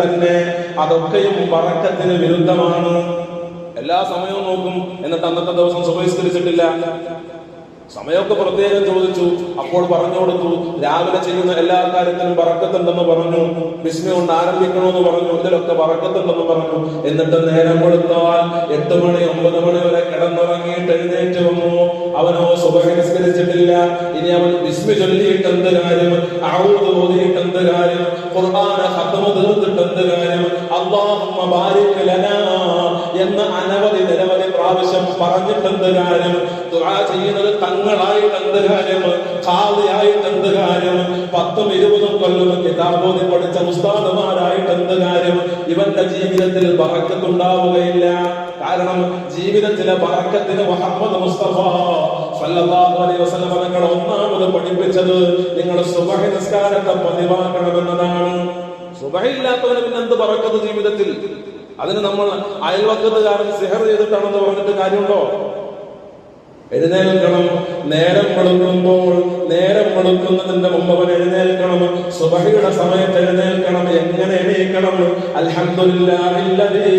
തന്നെ അതൊക്കെയും ബറക്കത്തിന് വിരുദ്ധമാണ്. എല്ലാ സമയവും നോക്കും, എന്നിട്ട് അന്നത്തെ ദിവസം സുബഹിസ്കരിച്ചിട്ടില്ല. സമയമൊക്കെ പ്രത്യേകം ചോദിച്ചു, അപ്പോൾ പറഞ്ഞു കൊടുത്തു. രാവിലെ ചെയ്യുന്ന എല്ലാ കാര്യത്തിലും ബറക്കത്തുണ്ടെന്ന് പറഞ്ഞു, ബിസ്മി കൊണ്ട് ആരംഭിക്കണമെന്ന് പറഞ്ഞു, ഇതിലൊക്കെ ബറക്കത്തുണ്ടെന്ന് പറഞ്ഞു. എന്നിട്ട് നേരം വെളുത്താൽ 8 മണി 9 മണി വരെ കിടന്നുറങ്ങിയിട്ട് എഴുന്നേറ്റ് വന്നു. അവനോ സുബഹി നിസ്കരിച്ചിട്ടില്ല. ഇനി അവൻ ബിസ്മി ചൊല്ലിയിട്ട് എന്ത് കാര്യം, അഊദു ഓതിയിട്ട് എന്ത് കാര്യം, ഖുർആൻ ഖത്മ തീർത്തിട്ട് എന്ത് കാര്യം, അല്ലാഹുമ്മ ബാരിക് ലനാ എന്ന് അനവധി നിരവധി പ്രാവശ്യം പറഞ്ഞിട്ട് എന്ത് കാര്യം, ദുആ ചെയ്യുന്നത് തങ്ങളായിട്ട് എന്ത് കാര്യം, ഖാദിയായിട്ട് എന്ത് കാര്യം, 10ഉം 20ഉം കൊല്ലം കിതാബോധി പഠിച്ച ഉസ്താദുമാരായിട്ട് എന്ത് കാര്യം. ഇവന്റെ ജീവിതത്തിൽ ബറക്കത്തുണ്ടാവുകയില്ല. കാരണം ജീവിതത്തിലെ ബറക്കത്തിന് മുഹമ്മദ് മുസ്തഫ സല്ലല്ലാഹു അലൈഹി വസല്ലം തങ്ങൾ ഒന്നാമത് പഠിപ്പിച്ചത് നിങ്ങൾ സുബഹി നിസ്കാരത്തെ പതിവാക്കണമെന്നതാണ്. സുബഹി ഇല്ലാത്തവന് പിന്നെ എന്ത് ബറക്കത്ത് ജീവിതത്തിൽ? അതിന് നമ്മൾ അയൽവക്കത്തുകാരൻ സിഹർ ചെയ്തിട്ടാണെന്ന് പറഞ്ഞിട്ട് കാര്യമുണ്ടോ? എഴുന്നേൽക്കണം. നേരം വെളുക്കുമ്പോൾ, നേരം വെളുക്കുന്നതിന്റെ മുമ്പ് അവൻ എഴുന്നേൽക്കണം. സുബഹിയുടെ സമയത്ത് എഴുന്നേൽക്കണം. എങ്ങനെ എണീക്കണം? അൽഹംദുലില്ലാഹില്ലദീ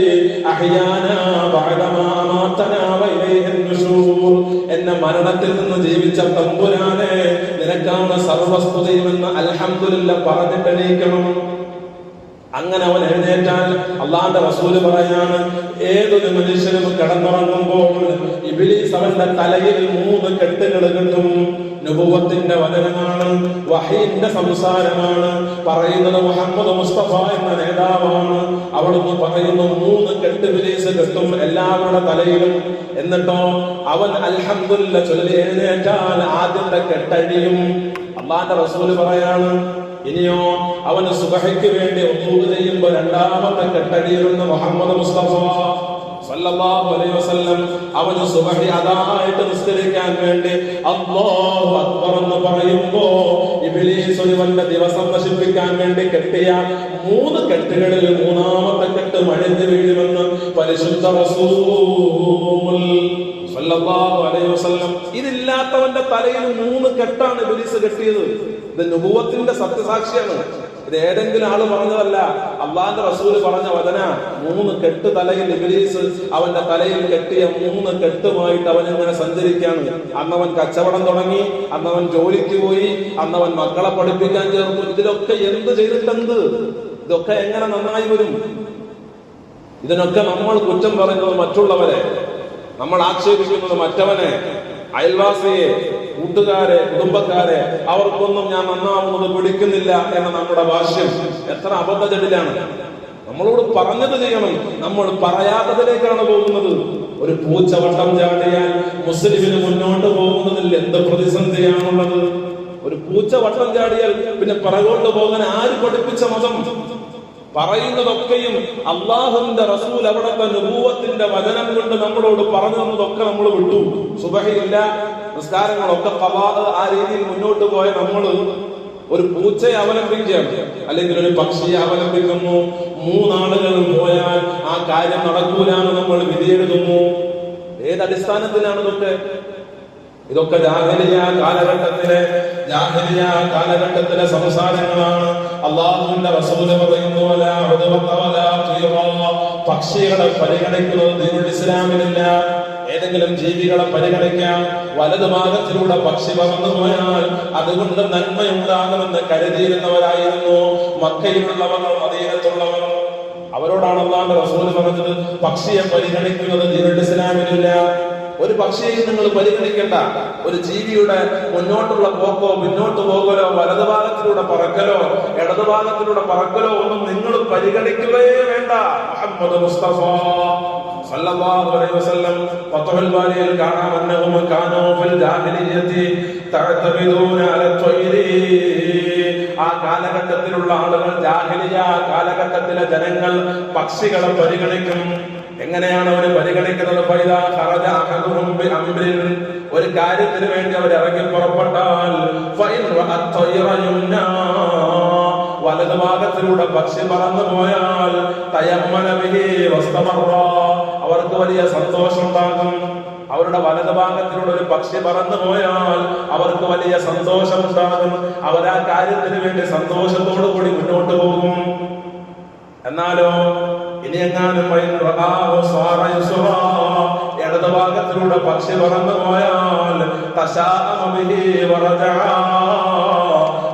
അഹ്യാനാ ബഅദമാ അമാതനാ വഇലൈഹിൻ നുശൂർ. എന്നെ മരണത്തിൽ നിന്ന് ജീവിച്ച തമ്പുരാനെ, നിനക്കാണ് സർവസ്തുതിയുമെന്ന് അൽഹംദുലില്ലാ പറഞ്ഞിട്ട് എണീക്കണം. അങ്ങനെ അവൻ എഴുന്നേറ്റാൽ അള്ളാന്റെ റസൂല് പറയാണ്, ഏതൊരു മനുഷ്യനും കിടന്നുറങ്ങുമ്പോൾ ഇബ്ലീസ് അവന്റെ തലയിൽ 3 കെട്ടുകൾ കിട്ടും. നുബുവത്തിന്റെ വചനമാണ്, വഹീന്റെ സംസാരമാണ്, പറയുന്നത് മുഹമ്മദ് മുസ്തഫ എന്ന നേതാവാണ്. അവിടുന്ന് പറയുന്നു 3 കെട്ട് ഇബ്ലീസ് കിട്ടും എല്ലാവരുടെ തലയിലും. എന്നിട്ടോ അവൻ അൽഹംദുലില്ലാ ചൊല്ലി എഴുന്നേറ്റാൽ ആദ്യത്തെ കെട്ടഴിയും. അള്ളാന്റെ റസൂല് പറയാണ്, ഇനിയോ അവന് സുബഹിക്ക് വേണ്ടി ഉദൂ ചെയ്യുമ്പോൾ 2ാമത്തെ കെട്ടടിയിലെന്ന് മുഹമ്മദ് മുസ്തഫ സല്ലല്ലാഹു അലൈഹി വസല്ലം അവന് സുബഹി അദായിട്ട് നിസ്കരിക്കാൻ വേണ്ടി അല്ലാഹു അക്ബർ എന്ന് പറയുമ്പോ ഇബ്ലീസ് ഒരുവന്റെ ദിവസം നശിപ്പിക്കാൻ വേണ്ടി കെട്ടിയ 3 കെട്ടുകളിൽ 3ാമത്തെ കെട്ട് മഴഞ്ഞു വീഴുമെന്ന് പരിശുദ്ധ റസൂൽ സല്ലല്ലാഹു അലൈഹി വസല്ലം. ഇതില്ലാത്തവന്റെ തലയിൽ 3 കെട്ടാണ് ഇബ്ലീസ് കെട്ടിയത്. ഇത് നുബുവത്തിന്റെ സത്യസാക്ഷിയാണ്. ഇത് ഏതെങ്കിലും ആള് പറഞ്ഞതല്ല, അള്ളാന്റെ റസൂല് പറഞ്ഞ വചന. 3 കെട്ട് തലയിൽ ഇബ്ലീസ് അവന്റെ തലയിൽ കെട്ടിയ 3 കെട്ടുമായിട്ട് അവൻ ഇങ്ങനെ സഞ്ചരിക്കാണ്. അന്നവൻ കച്ചവടം തുടങ്ങി, അന്നവൻ ജോലിക്ക് പോയി, അന്നവൻ മക്കളെ പഠിപ്പിക്കാൻ ചേർത്തു. ഇതിലൊക്കെ എന്ത് ചെയ്തിട്ടെന്ത്? ഇതൊക്കെ എങ്ങനെ നന്നായി വരും? ഇതിനൊക്കെ നമ്മൾ കുറ്റം പറയുന്നത് മറ്റുള്ളവരെ, നമ്മൾ ആക്ഷേപിക്കുന്നത് മറ്റവനെ, അയൽവാസിയെ, കൂട്ടുകാരെ, കുടുംബക്കാരെ. അവർക്കൊന്നും ഞാൻ നന്നാവുന്നത് പിടിക്കുന്നില്ല എന്ന നമ്മുടെ ഭാഷ്യം എത്ര അബദ്ധജടിലാണ്. നമ്മളോട് പറഞ്ഞത് ചെയ്യണം, നമ്മൾ പറയാത്തതിലേക്കാണ് പോകുന്നത്. ഒരു പൂച്ച വട്ടം ചാടിയാൽ മുസ്ലിമിന് മുന്നോട്ട് പോകുന്നതിൽ എന്ത് പ്രതിസന്ധിയാണുള്ളത്? ഒരു പൂച്ച വട്ടം ചാടിയാൽ പിന്നെ പിറകോട്ട് പോകാൻ ആര് പഠിപ്പിച്ച മതം? പറയുന്നതൊക്കെയും അള്ളാഹുവിന്റെ റസൂൽ അവിടത്തെ നുബുവത്തിന്റെ വചനം കൊണ്ട് നമ്മളോട് പറഞ്ഞു തന്നതൊക്കെ നമ്മൾ വിട്ടു. സുബഹിയില്ല, നിസ്കാരങ്ങളൊക്കെ ഖളാ, ആ രീതിയിൽ മുന്നോട്ട് പോയ നമ്മൾ ഒരു പൂച്ചയെ അവലംബിക്കുകയാണ്, അല്ലെങ്കിൽ ഒരു പക്ഷിയെ അവലംബിക്കുന്നു. 3 ആളുകൾ പോയാൽ ആ കാര്യം നടക്കൂലാണ് നമ്മൾ വിധിയെഴുതുന്നു. ഏതടിസ്ഥാനത്തിലാണ് ഇതൊക്കെ ജാഹിലിയ കാലഘട്ടത്തിലെ സംസാരങ്ങളാണ്. അള്ളാഹുവിന്റെ റസൂല് പറയുന്നു, പക്ഷികളെ പരിഗണിക്കുന്നത് ദീനുൽ ഇസ്ലാമിലില്ല. ഏതെങ്കിലും ജീവികളെ പരിഗണിക്കാം. വലതുഭാഗത്തിലൂടെ പക്ഷി പറന്നു പോയാൽ അതുകൊണ്ട് നന്മയുണ്ടാകുമെന്ന് കരുതിയിരുന്നവരായിരുന്നു മക്കയിലുള്ളവർ, മദീനത്തുള്ളവർ. അവരോടാണ് അള്ളാഹുവിന്റെ റസൂല് പറഞ്ഞത്, പക്ഷിയെ പരിഗണിക്കുന്നത് ദീനുൽ ഇസ്ലാമിലില്ല. ഒരു പക്ഷിയെയും നിങ്ങൾ പരിഗണിക്കേണ്ട. ഒരു ജീവിയുടെ മുന്നോട്ടുള്ള പോക്കോ പിന്നോട്ട് പോകലോ വലതുഭാഗത്തിലൂടെ പറക്കലോ ഇടതുഭാഗത്തിലൂടെ പറക്കലോ ഒന്നും നിങ്ങൾ പരിഗണിക്കുകയേ വേണ്ട. മുഹമ്മദ് മുസ്തഫ സല്ലല്ലാഹു അലൈഹി വസല്ലം ഫത്ഹുൽ ബാരിയിൽ കാണാം, അന്നഹും കാനൂ ഫിൽ ജാഹിലിയ്യതി തഅതബിദൂന അല ത്വയ്രി. ആ കാലഘട്ടത്തിലുള്ള ആളുകൾ, ജാഹിലിയ കാലഘട്ടത്തിലെ ജനങ്ങൾ പക്ഷികളെ പരിഗണിക്കും. എങ്ങനെയാണ് അവർ പരിഗണിക്കുന്നത്? ഒരു കാര്യത്തിന് വേണ്ടി അവർ ഇറങ്ങി പുറപ്പെട്ടാൽ വലതുഭാഗത്തിലൂടെ പക്ഷി പറന്നു പോയാൽ അവർക്ക് വലിയ സന്തോഷം ഉണ്ടാകും. അവരുടെ വലതുഭാഗത്തിലൂടെ ഒരു പക്ഷി പറന്നു പോയാൽ അവർക്ക് വലിയ സന്തോഷം ഉണ്ടാകും. അവർ ആ കാര്യത്തിന് വേണ്ടി സന്തോഷത്തോടു കൂടി മുന്നോട്ട് പോകും. എന്നാലോ ഇനി എങ്ങാനും ഇടത് ഭാഗത്തിലൂടെ പക്ഷി പറന്നു പോയാൽ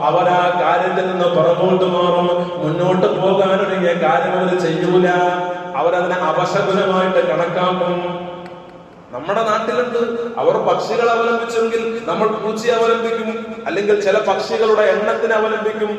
അവരാ കാര്യത്തിൽ നിന്ന് പുറകോട്ട് മാറും. മുന്നോട്ട് പോകാനൊരുങ്ങിയ കാര്യം അവർ ചെയ്യൂല. അവരതിനെ അപശകുനമായിട്ട് കണക്കാക്കും. നമ്മുടെ നാട്ടിലുണ്ട്, അവർ പക്ഷികളെ അവലംബിച്ചെങ്കിൽ നമ്മൾ പൂച്ചയെ അവലംബിക്കും, അല്ലെങ്കിൽ ചില പക്ഷികളുടെ എണ്ണത്തിനെ അവലംബിക്കും.